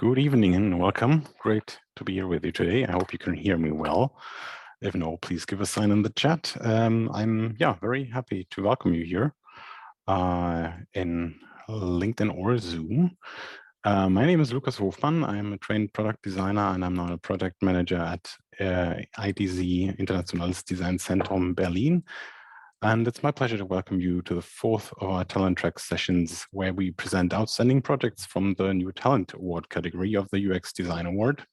Good evening and welcome. Great to be here with you today. I hope you can hear me well. If no, please give a sign in the chat. I'm very happy to welcome you here in LinkedIn or Zoom. My name is Lukas Hofmann. I'm a trained product designer and I'm now a project manager at IDZ, Internationales Design Zentrum Berlin. And it's my pleasure to welcome you to the fourth of our Talent Track sessions, where we present outstanding projects from the New Talent Award category of the UX Design Award,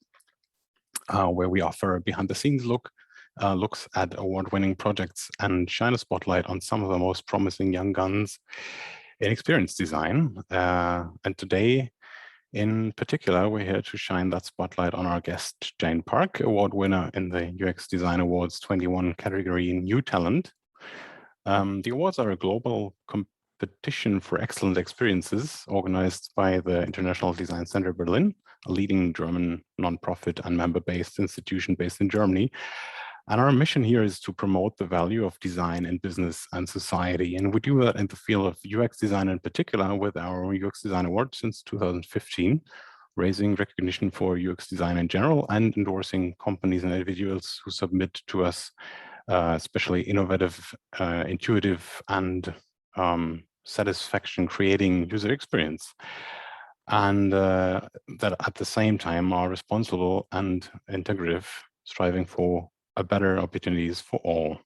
where we offer behind-the-scenes looks at award-winning projects and shine a spotlight on some of the most promising young guns in experience design. And today, in particular, we're here to shine that spotlight on our guest, Jane Park, award winner in the UX Design Awards 21 category New Talent. The awards are a global competition for excellent experiences organized by the International Design Center Berlin, a leading German nonprofit and member-based institution based in Germany. And our mission here is to promote the value of design in business and society. And we do that in the field of UX design in particular with our UX Design Award since 2015, raising recognition for UX design in general and endorsing companies and individuals who submit to us especially innovative, intuitive, and satisfaction creating user experience. And that at the same time are responsible and integrative, striving for a better opportunities for all.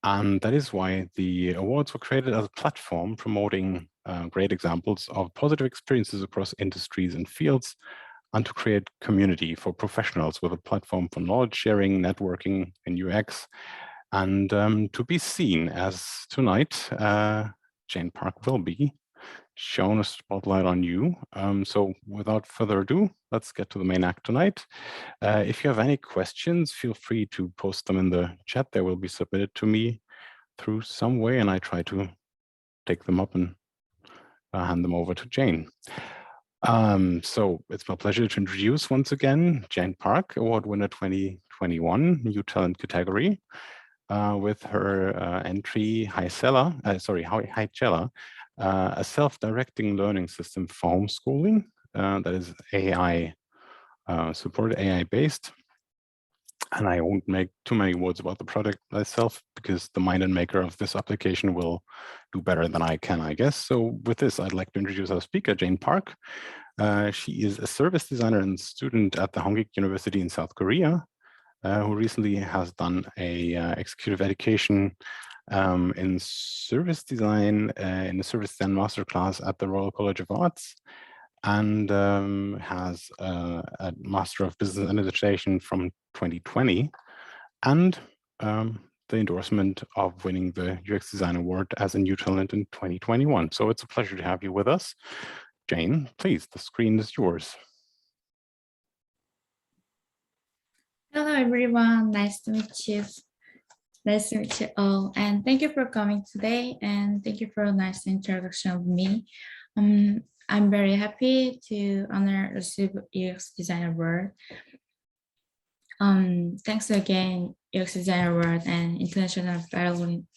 And that is why the awards were created as a platform promoting great examples of positive experiences across industries and fields, and to create community for professionals with a platform for knowledge sharing, networking in UX, and to be seen as tonight, Jane Park will be shown a spotlight on you. So without further ado, let's get to the main act tonight. If you have any questions, feel free to post them in the chat. They will be submitted to me through some way, and I try to take them up and hand them over to Jane. So it's my pleasure to introduce once again Jane Park, award winner 2021, New Talent category, with her entry CELLA, a self-directing learning system for homeschooling that is AI supported, AI-based. And I won't make too many words about the product myself because the mind and maker of this application will do better than I can, I guess. So with this, I'd like to introduce our speaker, Jane Park. She is a service designer and student at the Hongik University in South Korea, who recently has done a executive education in service design, in a service design masterclass at the Royal College of Arts, and has a Master of Business Administration from 2020, and the endorsement of winning the UX Design Award as a New Talent in 2021. So it's a pleasure to have you with us. Jane, please, the screen is yours. Hello, everyone. Nice to meet you. Nice to meet you all. And thank you for coming today. And thank you for a nice introduction of me. I'm very happy to receive UX Design Award. Thanks again, UX Design Award and International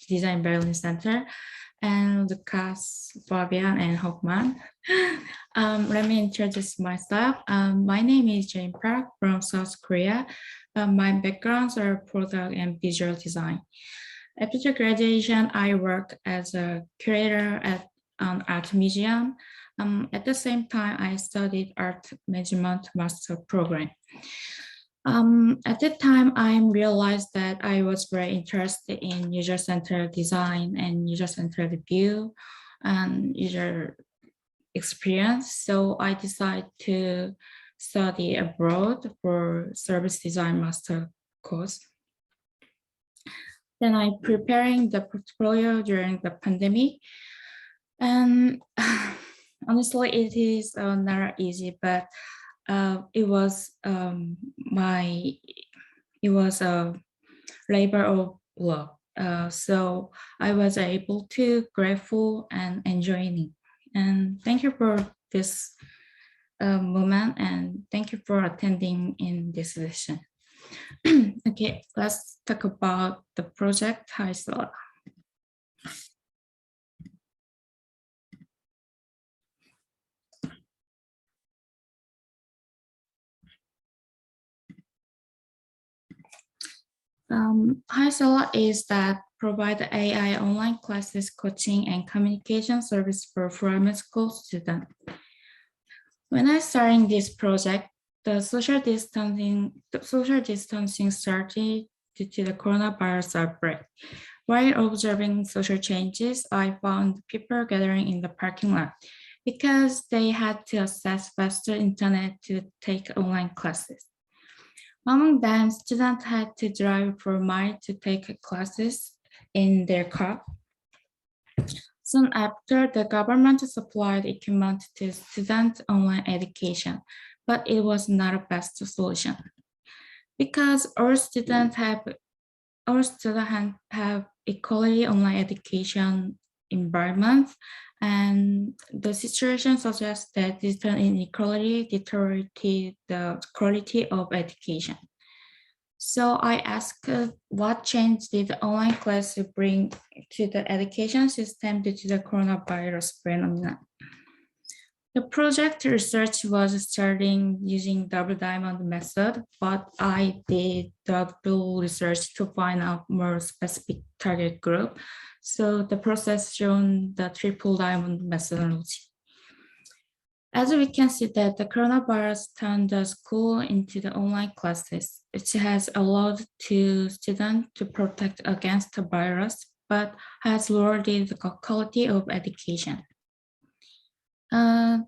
Design Berlin Center, and Lucas, Fabian, and Hoffman. Let me introduce myself. My name is Jane Park from South Korea. My backgrounds are product and visual design. After graduation, I worked as a curator at an art museum. At the same time, I studied art management master program. At that time, I realized that I was very interested in user-centered design and user-centered view and user experience. So I decided to study abroad for service design master course. Then I preparing the portfolio during the pandemic. And honestly, it is not easy, but it was a labor of love. So I was able to grateful and enjoying it. And thank you for this moment, and thank you for attending in this session. Okay, let's talk about the project CELLA. CELLA is that provide AI online classes, coaching, and communication service for primary school students. When I started this project, the social distancing started due to the coronavirus outbreak. While observing social changes, I found people gathering in the parking lot because they had to access faster internet to take online classes. Among them, students had to drive for miles to take classes in their car. Soon after, the government supplied equipment to student online education, but it was not a best solution because all students have equally online education environments, and the situation suggests that digital inequality deteriorated the quality of education. So I asked what change did the online class bring to the education system due to the coronavirus phenomenon. The project research was starting using double diamond method, but I did double research to find out more specific target group. So the process shown the triple diamond methodology. As we can see that the coronavirus turned the school into the online classes. It has allowed to students to protect against the virus, but has lowered the quality of education.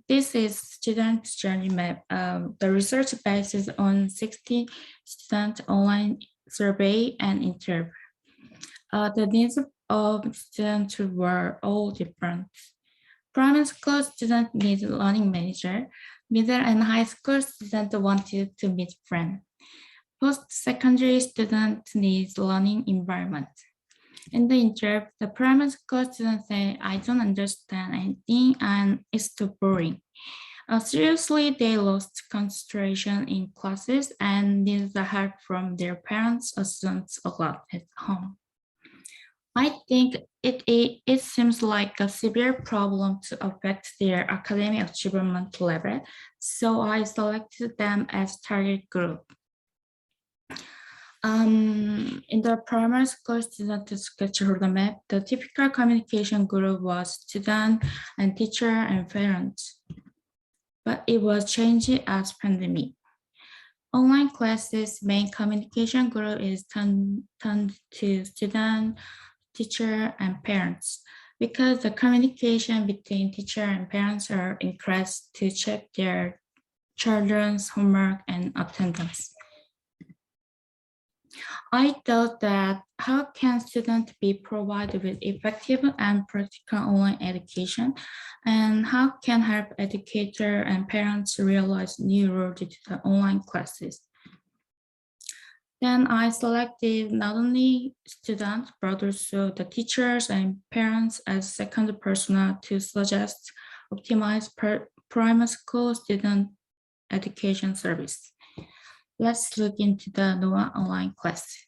This is student journey map. The research bases on 60 student online survey and interview. The needs of students were all different. Primary school students need learning manager. Middle and high school students wanted to meet friends. Post-secondary students need learning environment. In the interview, the primary school students say, I don't understand anything and it's too boring. Seriously, they lost concentration in classes and needed the help from their parents or students a lot at home. I think it seems like a severe problem to affect their academic achievement level, so I selected them as target group. In the primary school student sketch roadmap, the typical communication group was student and teacher and parents, but it was changed as pandemic. Online classes main communication group is turned to student, teacher, and parents because the communication between teacher and parents are increased to check their children's homework and attendance. I thought that how can students be provided with effective and practical online education, and how can help educator and parents realize new role due to the online classes? Then I selected not only students, but also the teachers and parents as second persona to suggest optimized primary school student education service. Let's look into the Noah online class.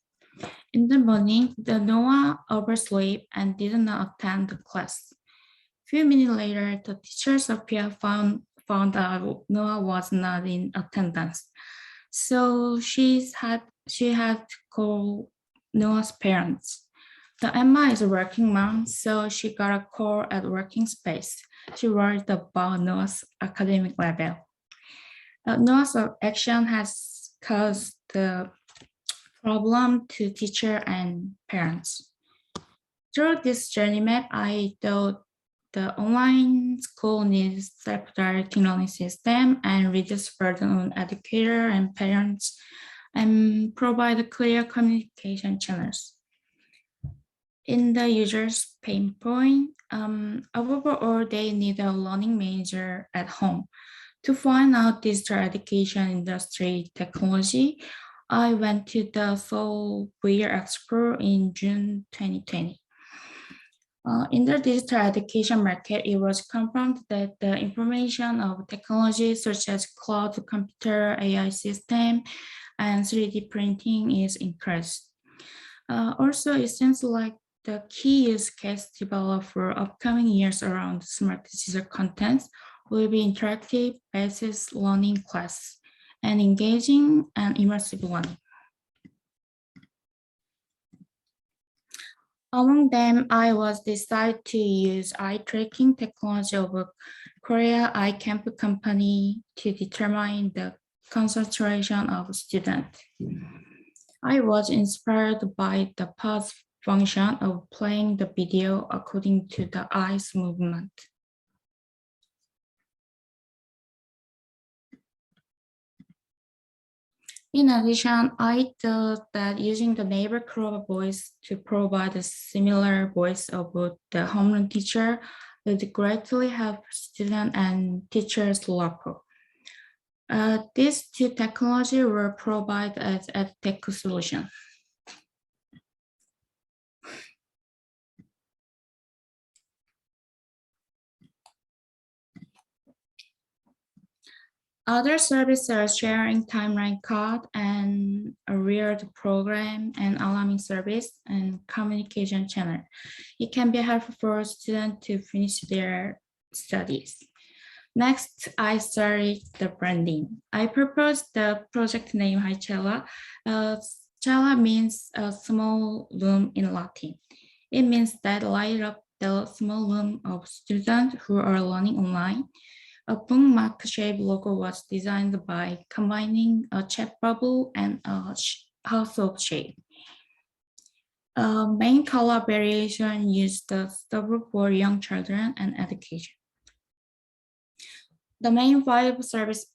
In the morning, the Noah overslept and did not attend the class. A few minutes later, the teacher Sophia found out Noah was not in attendance. So she had to call Noah's parents. The Emma is a working mom, so she got a call at working space. She worried about Noah's academic level. Noah's action has caused the problem to teacher and parents. Through this journey map, I thought the online school needs self-directing learning system and reduce burden on educator and parents and provide clear communication channels. In the user's pain point, overall, they need a learning manager at home. To find out digital education industry technology, I went to the Seoul VR Expo in June 2020. In the digital education market, it was confirmed that the information of technologies such as cloud computer, AI system, and 3D printing is increased. Also, it seems like the key use case developed for upcoming years around smart digital contents will be interactive based learning class and engaging and immersive learning. Among them, I was decided to use eye tracking technology of a Korea eye camp company to determine the concentration of students. I was inspired by the pause function of playing the video according to the eye's movement. In addition, I thought that using the neighbor Kuroba voice to provide a similar voice of the homeroom teacher would greatly help student and teachers rapport. These two technologies were provided as a tech solution. Other services are sharing timeline code and a real program and alarming service and communication channel. It can be helpful for students to finish their studies. Next, I started the branding. I proposed the project name CELLA. CELLA means a small room in Latin. It means that light up the small room of students who are learning online. A bookmark shape logo was designed by combining a chat bubble and a household shape. Main color variation used the stubble for young children and education. The main vibe service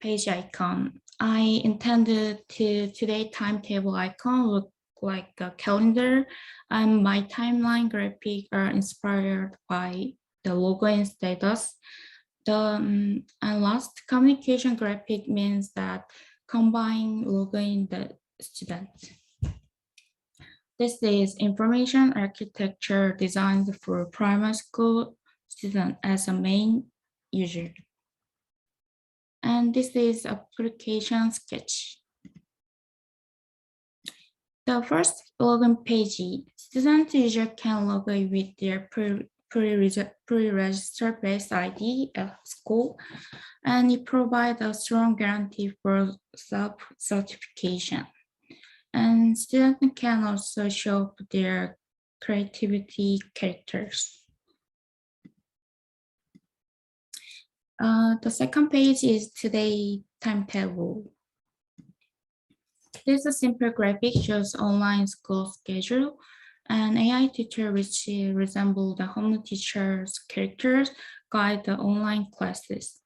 page icon. I intended to today timetable icon look like a calendar, and my timeline graphic are inspired by the login status. The and last communication graphic means that combine login the student. This is information architecture designed for primary school student as a main user. And this is application sketch. The first login page, student user can log in with their pre-registered base ID at school, and it provides a strong guarantee for self-certification. And students can also show their creativity characters. The second page is today timetable. This is a simple graphic shows online school schedule. An AI tutor which resembles the home teacher's characters guide the online classes.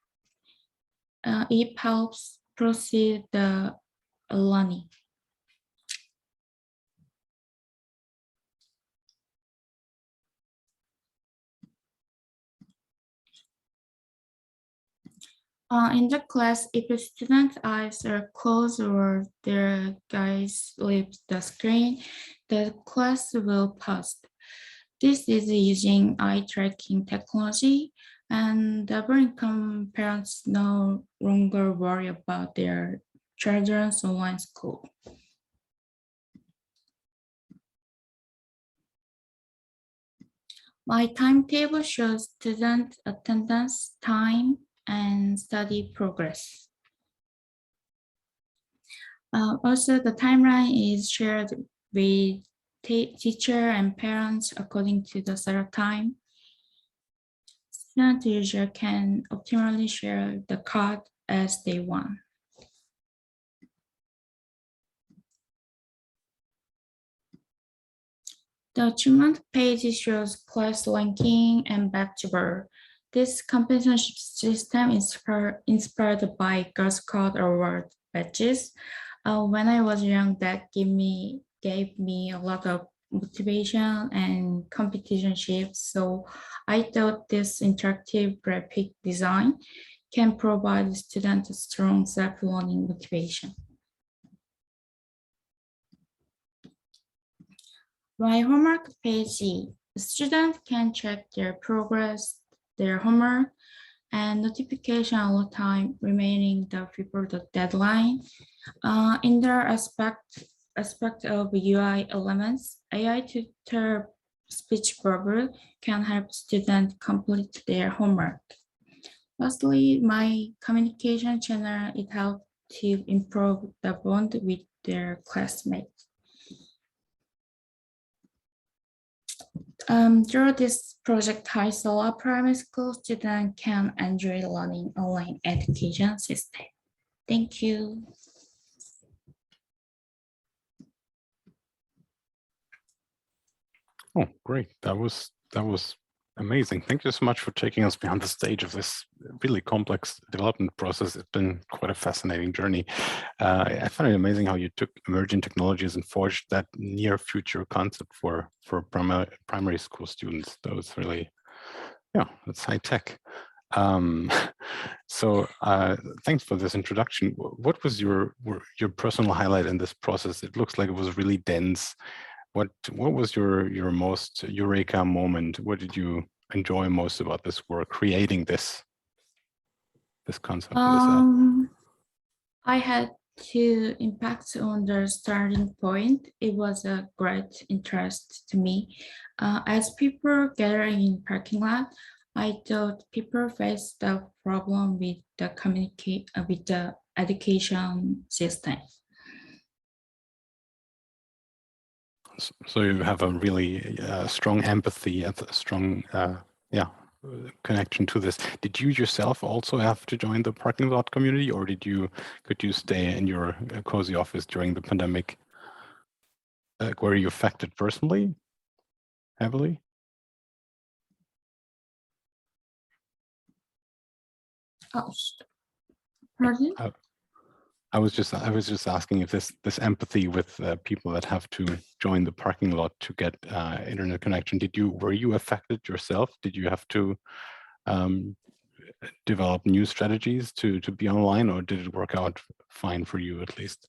It helps proceed the learning. In the class, if a student's eyes are closed or their gaze leaves the screen, the class will pause. This is using eye tracking technology, and double-income parents no longer worry about their children's online school. My timetable shows student attendance time and study progress. Also, the timeline is shared with teacher and parents according to the set time. Student user can optimally share the code as they want. The achievement page shows class ranking and badge bar. This compensation system is inspired by Girl Scout award badges. When I was young, that gave me a lot of motivation and competition shifts. So I thought this interactive graphic design can provide students a strong self-learning motivation. My homework page, students can check their progress, their homework, and notification all the time remaining before the deadline. In their aspect of UI elements, AI tutor speech bubble can help students complete their homework. Lastly, my communication channel, it helps to improve the bond with their classmates. Through this project, CELLA primary school students can enjoy learning online education system. Thank you. Oh, great. That was amazing. Thank you so much for taking us behind the stage of this really complex development process. It's been quite a fascinating journey. I find it amazing how you took emerging technologies and forged that near future concept for primary school students. That was really, yeah, that's high tech. So thanks for this introduction. What was your personal highlight in this process? It looks like it was really dense. What was your most eureka moment? What did you enjoy most about this work, creating this concept, this app? I had two impacts on the starting point. It was a great interest to me. As people gather in parking lot, I thought people face the problem with the with the education system. So you have a really strong empathy and a strong, connection to this. Did you yourself also have to join the parking lot community, or could you stay in your cozy office during the pandemic? Were you affected personally, heavily? Oh, pardon? I was just asking if this empathy with people that have to join the parking lot to get internet connection. Were you affected yourself? Did you have to develop new strategies to be online, or did it work out fine for you at least?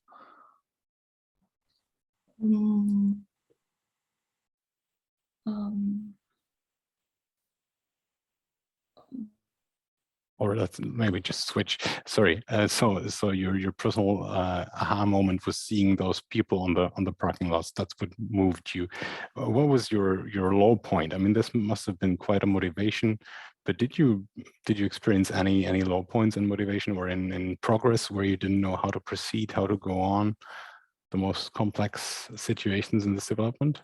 Or let's maybe just switch. Sorry. So your personal aha moment was seeing those people on the parking lots. That's what moved you. What was your low point? I mean, this must have been quite a motivation. But did you experience any low points in motivation or in progress where you didn't know how to proceed, how to go on, the most complex situations in this development?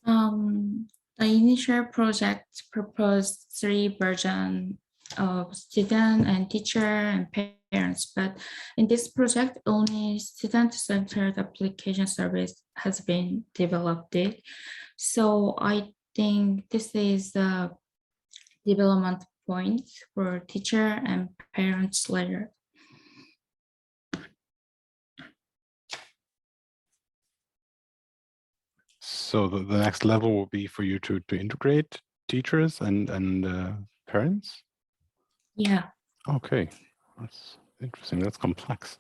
The initial project proposed 3 versions of student and teacher and parents, but in this project, only student-centered application service has been developed. So I think this is the development point for teacher and parents later. So the next level will be for you to integrate teachers and parents? Yeah. Okay, that's interesting. That's complex.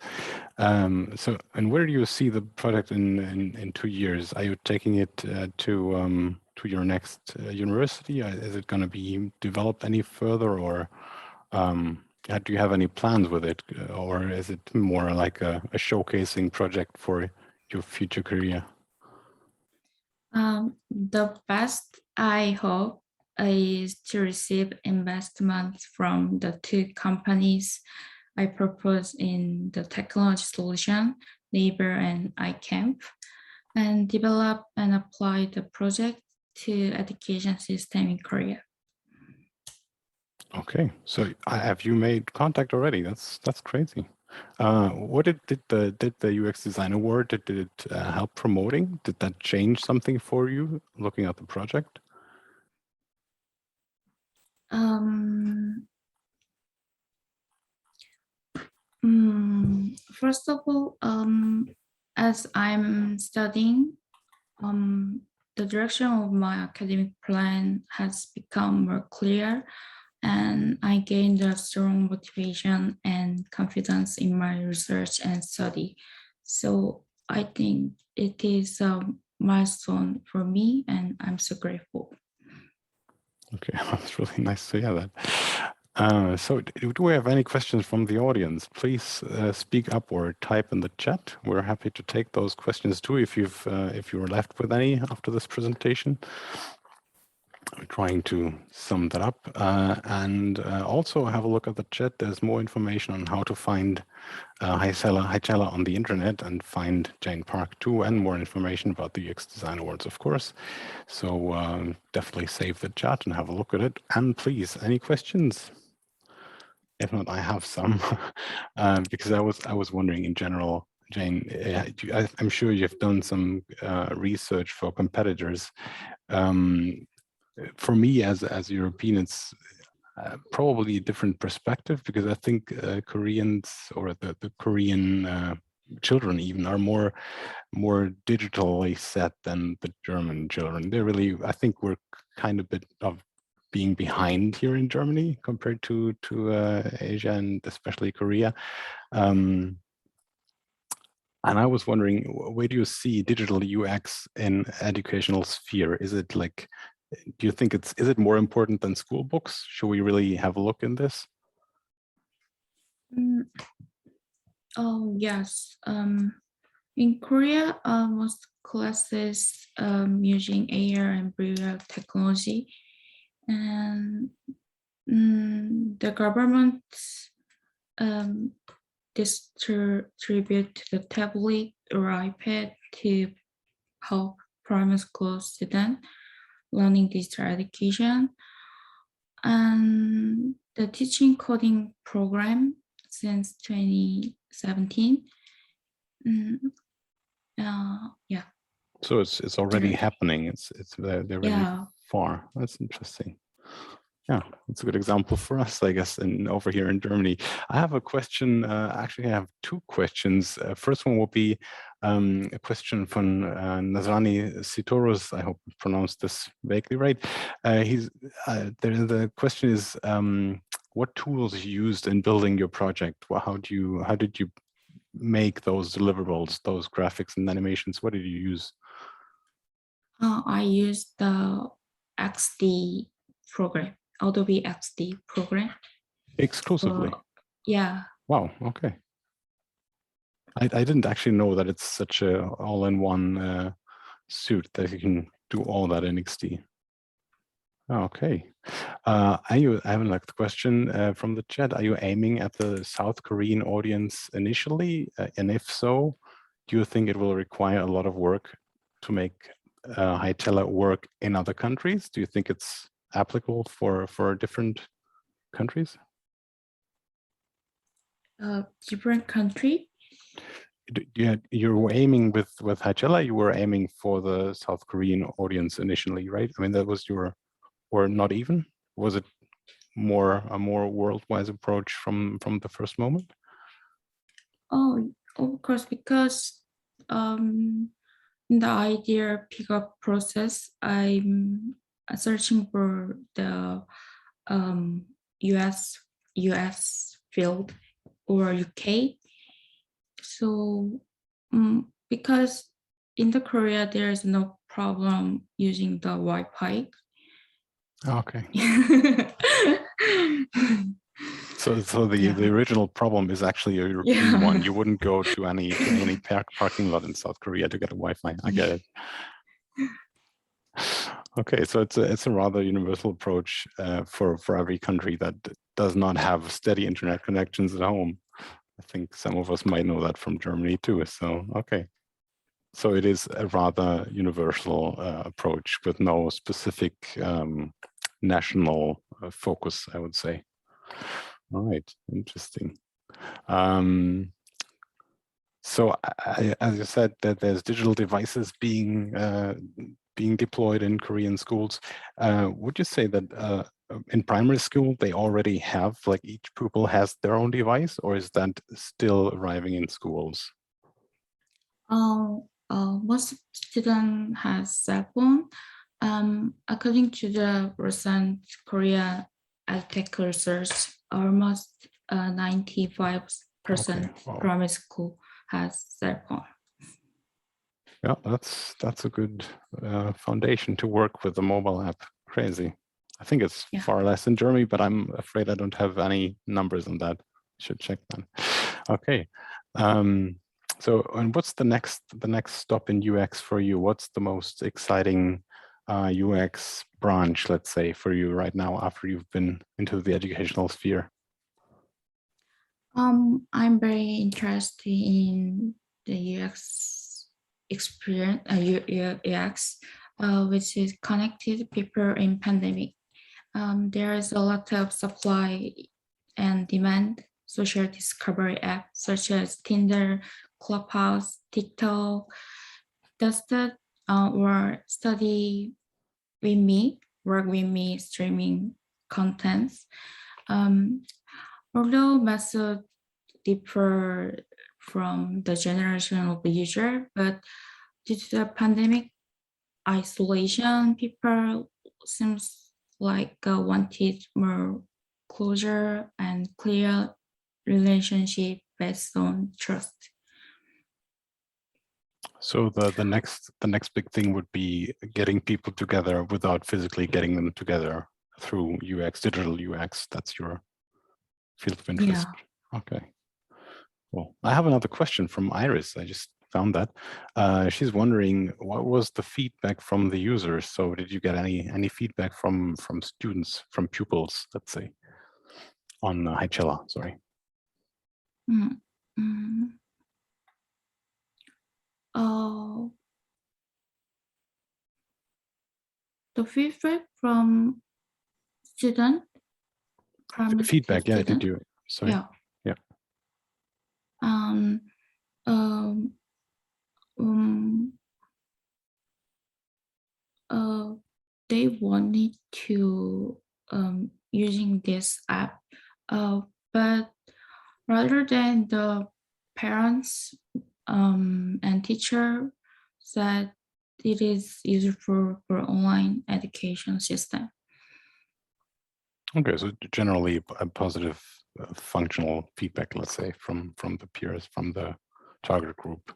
So, and where do you see the product in 2 years? Are you taking it to your next university? Is it going to be developed any further, or do you have any plans with it, or is it more like a showcasing project for your future career? The best I hope is to receive investment from the 2 companies I propose in the technology solution, Labor and iCamp, and develop and apply the project to education system in Korea. Okay, so have you made contact already? That's crazy. What did the UX Design Award, did it help promoting? Did that change something for you looking at the project? First of all, as I'm studying, the direction of my academic plan has become more clear, and I gained a strong motivation and confidence in my research and study. So I think it is a milestone for me, and I'm so grateful. Okay, that's really nice to hear that. So do we have any questions from the audience? Please speak up or type in the chat. We're happy to take those questions too if you're left with any after this presentation. I'm trying to sum that up and also have a look at the chat. There's more information on how to find CELLA on the internet and find Jane Park too, and more information about the UX Design Awards, of course. So definitely save the chat and have a look at it. And please, any questions? If not, I have some because I was wondering in general, Jane, I'm sure you've done some research for competitors. For me as a European, it's probably a different perspective, because I think Koreans or the Korean children even are more digitally set than the German children. They're really, I think we're kind of a bit of being behind here in Germany compared to Asia and especially Korea. And I was wondering, where do you see digital UX in educational sphere? Is it like, do you think is it more important than school books? Should we really have a look in this? Oh, yes. In Korea, most classes using AR and VR technology, and the government distribute the tablet or iPad to help primary school students learning digital education. And the teaching coding program since 2017. Yeah. So it's already happening. They're really far. That's interesting. Yeah, it's a good example for us, I guess, over here in Germany. I have a question. Actually, I have two questions. First one will be a question from Nazrani Sitoros. I hope I pronounced this vaguely right. The question is, what tools you used in building your project? Well, how did you make those deliverables, those graphics and animations? What did you use? I used the XD program. Adobe XD program. Exclusively? Yeah. Wow, okay. I didn't actually know that it's such a all-in-one suit that you can do all that in XD. Okay. I have a question from the chat. Are you aiming at the South Korean audience initially? And if so, do you think it will require a lot of work to make CELLA work in other countries? Do you think it's applicable for different countries? Different country? You were aiming with CELLA, you were aiming for the South Korean audience initially, right? I mean, that was your, or not even? Was it a more worldwide approach from the first moment? Oh, of course, because in the idea pickup process, I'm searching for the US field or UK. So because in the Korea, there is no problem using the Wi-Fi. Okay. So the original problem is actually a European one. You wouldn't go to any parking lot in South Korea to get a Wi-Fi. I get it. Okay, so it's a rather universal approach for every country that does not have steady internet connections at home. I think some of us might know that from Germany too. So okay, so it is a rather universal approach with no specific national focus, I would say. All right, interesting. So as you said, that there's digital devices being deployed in Korean schools. Would you say that in primary school they already have, like, each pupil has their own device, or is that still arriving in schools? Most students have cell phone. According to the recent Korea Edu Tech research, almost 95% primary school has cell phone. Yeah, that's a good foundation to work with the mobile app. Crazy. I think it's far less in Germany, but I'm afraid I don't have any numbers on that. Should check that. Okay. So, and what's the next stop in UX for you? What's the most exciting UX branch, let's say, for you right now after you've been into the educational sphere? I'm very interested in the UX experience, UX, which is connected people in pandemic. There is a lot of supply and demand social discovery apps such as Tinder, Clubhouse, TikTok, tested or study with me, work with me, streaming contents. Although methods differ from the generation of the user, but due to the pandemic isolation, people seems like wanted more closure and clear relationship based on trust. So the next big thing would be getting people together without physically getting them together through UX, digital UX. That's your field of interest. Yeah. Okay. Well, I have another question from Iris. I just found that. She's wondering, what was the feedback from the users? So did you get any feedback from students, from pupils, let's say, on CELLA, sorry? The feedback from student. Feedback, yeah, student? did you? Sorry. Yeah. Yeah. They wanted to using this app, but rather than the parents and teacher said it is useful for online education system. Okay, so generally a positive functional feedback, let's say, from the peers, from the target group.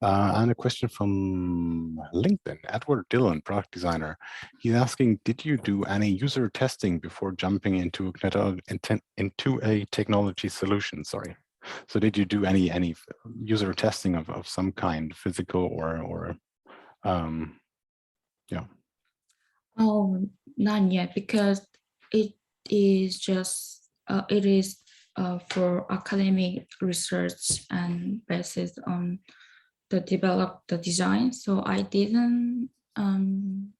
And a question from LinkedIn, Edward Dillon, product designer. He's asking, did you do any user testing before jumping into a technology solution? Sorry. So did you do any user testing of some kind, physical or yeah? Oh, not yet, because it is just for academic research and based on the design. So I didn't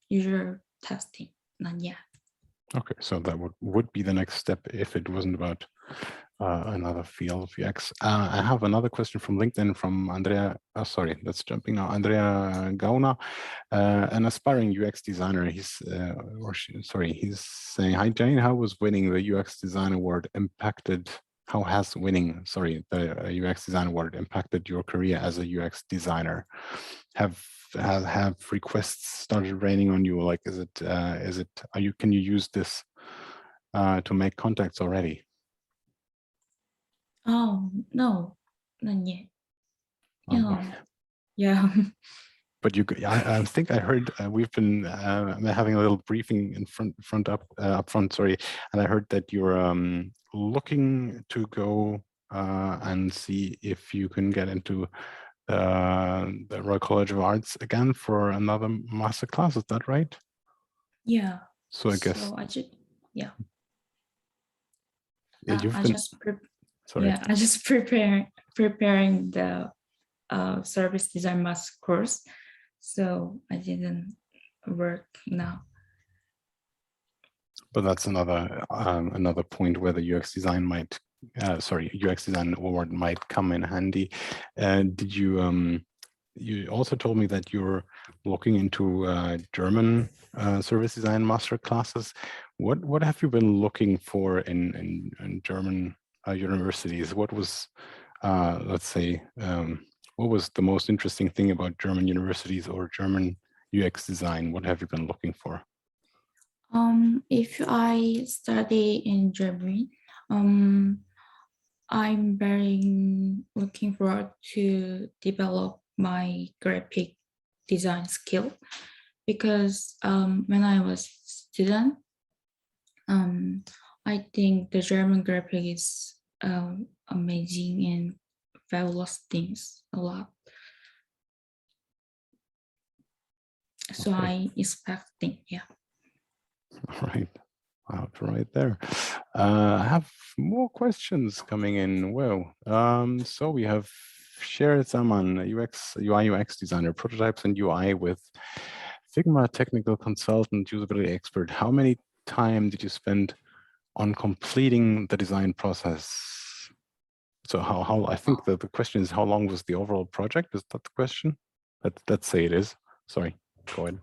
user testing, not yet. Okay, so that would be the next step if it wasn't about another field of UX. I have another question from LinkedIn from Andrea. Sorry, that's jumping now. Andrea Gauna, an aspiring UX designer. He's saying, "Hi Jane, how was winning the UX Design Award impacted? How has winning, sorry, the UX Design Award impacted your career as a UX designer? Have requests started raining on you? Like, can you use this to make contacts already?" Oh no, not yet. Oh. Yeah. But I think I heard we've been having a little briefing in up front, sorry, and I heard that you're looking to go and see if you can get into the Royal College of Arts again for another master class. Is that right? Yeah. So I guess. So I just preparing the service design master course. So I didn't work now. But that's another point where the UX design might, UX design award might come in handy. Did you? You also told me that you're looking into German service design master classes. What have you been looking for in German universities? What was, let's say, what was the most interesting thing about German universities or German UX design? What have you been looking for? If I study in Germany, I'm very looking forward to develop my graphic design skill, because when I was student, I think the German graphic is amazing and fabulous things a lot. So Okay. I expecting, yeah. All right. I'll have to write there. I have more questions coming in. Well, so we have shared some on UI UX designer, prototypes and UI with Figma technical consultant, usability expert. How many time did you spend on completing the design process? So how I think that the question is, how long was the overall project? Is that the question? Let's say it is. Sorry, go ahead.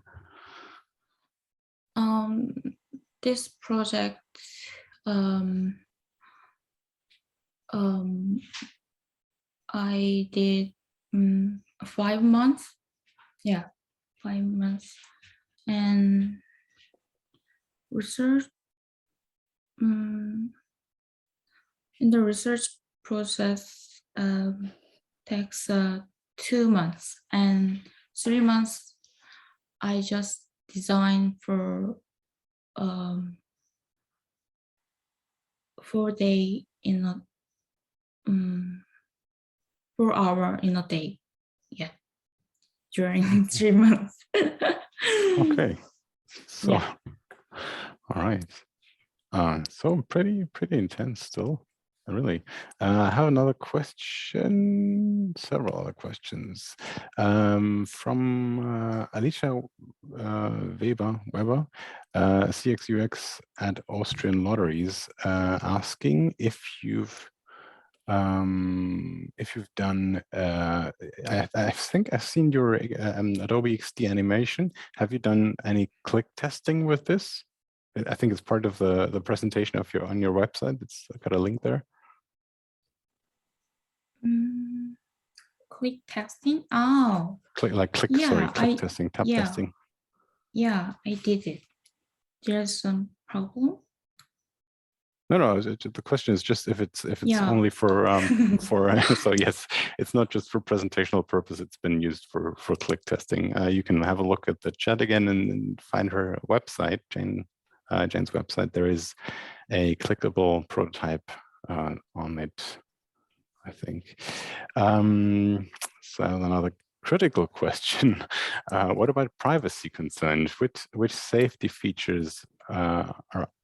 This project, I did 5 months. Yeah, 5 months. And research, in the research process takes 2 months, and 3 months I just design for 4 day in a 4 hour in a day. Yeah, during 3 months. Okay. So, Yeah. all right. So pretty intense still, really. I have another question, several other questions from Alicia Weber, CXUX at Austrian Lotteries, asking if you've done, I think I've seen your Adobe XD animation. Have you done any click testing with this? I think it's part of the presentation of on your website. It's got a link there. Click testing. Oh, click yeah, testing, tab testing. Yeah, I did it. There's some problem. No. The question is just if it's Yeah. only for so yes, it's not just for presentational purpose. It's been used for click testing. You can have a look at the chat again and find her website, Jane's website. There is a clickable prototype on it, I think. So another critical question: what about privacy concerns? Which safety features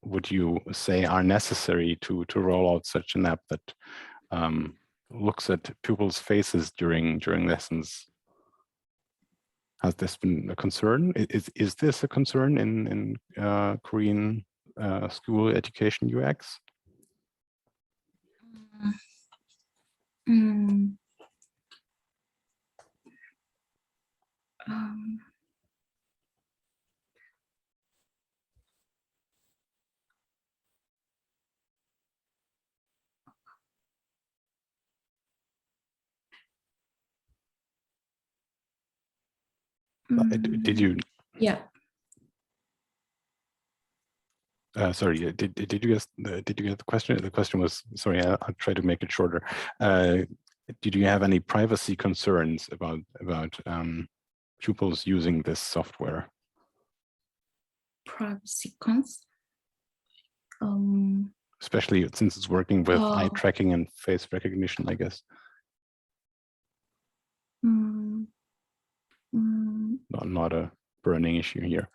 would you say are necessary to roll out such an app that looks at pupils' faces during lessons? Has this been a concern? Is this a concern in Korean school education UX? Did you? Yeah. Sorry, did you get the question? The question was, sorry, I'll try to make it shorter. Did you have any privacy concerns about pupils using this software? Privacy concerns? Especially since it's working with eye tracking and face recognition, I guess. Not a burning issue here.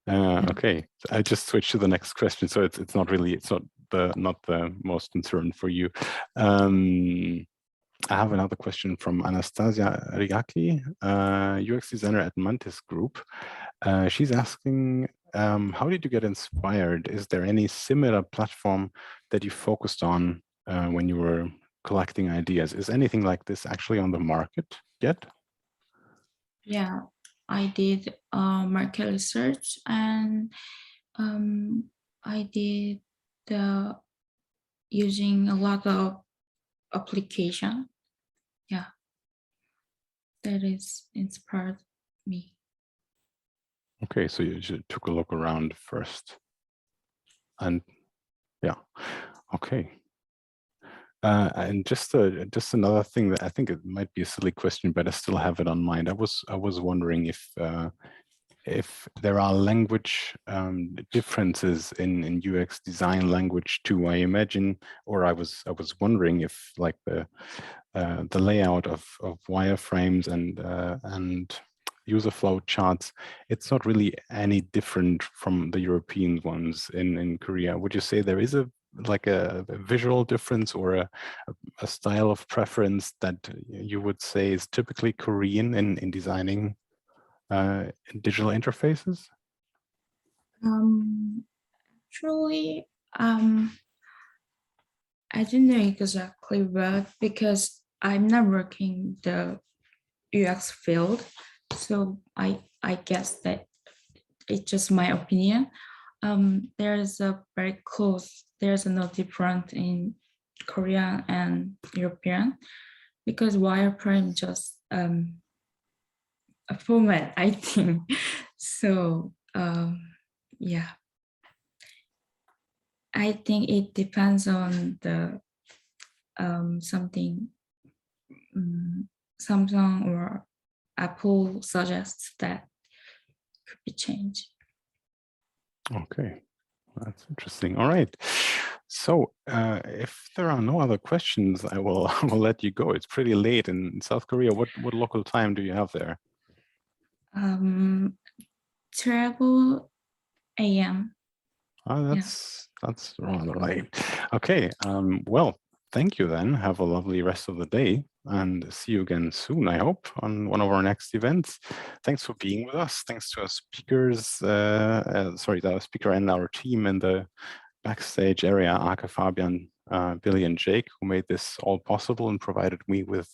Okay, so I just switched to the next question. So it's not the most concern for you. I have another question from Anastasia Riaki, UX designer at Mantis Group. She's asking, how did you get inspired? Is there any similar platform that you focused on when you were collecting ideas? Is anything like this actually on the market yet? Yeah, I did market research, and I did using a lot of application. Yeah, that is inspired me. Okay, so you took a look around first, and yeah, okay. And just another thing that I think it might be a silly question, but I still have it on mind. I was wondering if there are language differences in UX design language too. I imagine, or I was wondering if like the layout of wireframes and user flow charts, it's not really any different from the European ones in Korea. Would you say there is a visual difference or a style of preference that you would say is typically Korean in designing digital interfaces? Actually, I don't know exactly what, because I'm not working the UX field, so I guess that it's just my opinion. There's no difference in Korean and European, because wireframe just a format, I think. So yeah, I think it depends on the something Samsung or Apple suggests that could be changed. Okay, that's interesting. All right. So if there are no other questions, I will let you go. It's pretty late in South Korea. What local time do you have there? 12 a.m. Oh, that's rather late. Okay. Well, thank you then. Have a lovely rest of the day and see you again soon, I hope, on one of our next events. Thanks for being with us. Thanks to our speakers, our speaker and our team in the backstage area, Aka, Fabian, Billy, and Jake, who made this all possible and provided me with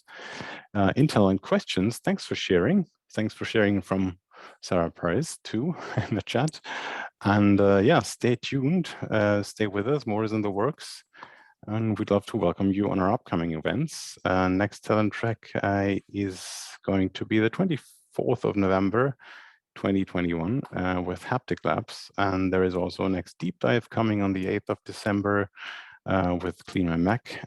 intel and questions. Thanks for sharing. Thanks for sharing from Sarah Perez too in the chat. And yeah, stay tuned, stay with us, more is in the works. And we'd love to welcome you on our upcoming events. Next Talent Track is going to be the 24th of November, 2021 with Haptic Labs. And there is also a next deep dive coming on the 8th of December with Clean My Mac.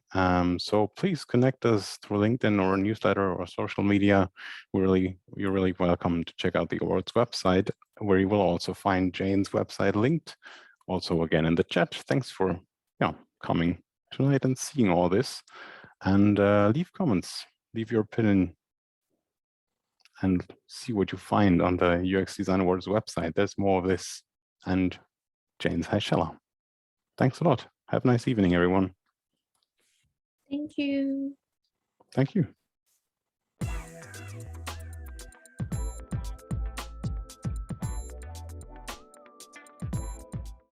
So please connect us through LinkedIn or a newsletter or social media. You're really welcome to check out the awards website, where you will also find Jane's website linked. Also again in the chat. Thanks for coming tonight and seeing all this. And leave comments, leave your opinion, and see what you find on the UX Design Awards website. There's more of this. And Jane's hi, CELLA. Thanks a lot. Have a nice evening, everyone. Thank you. Thank you.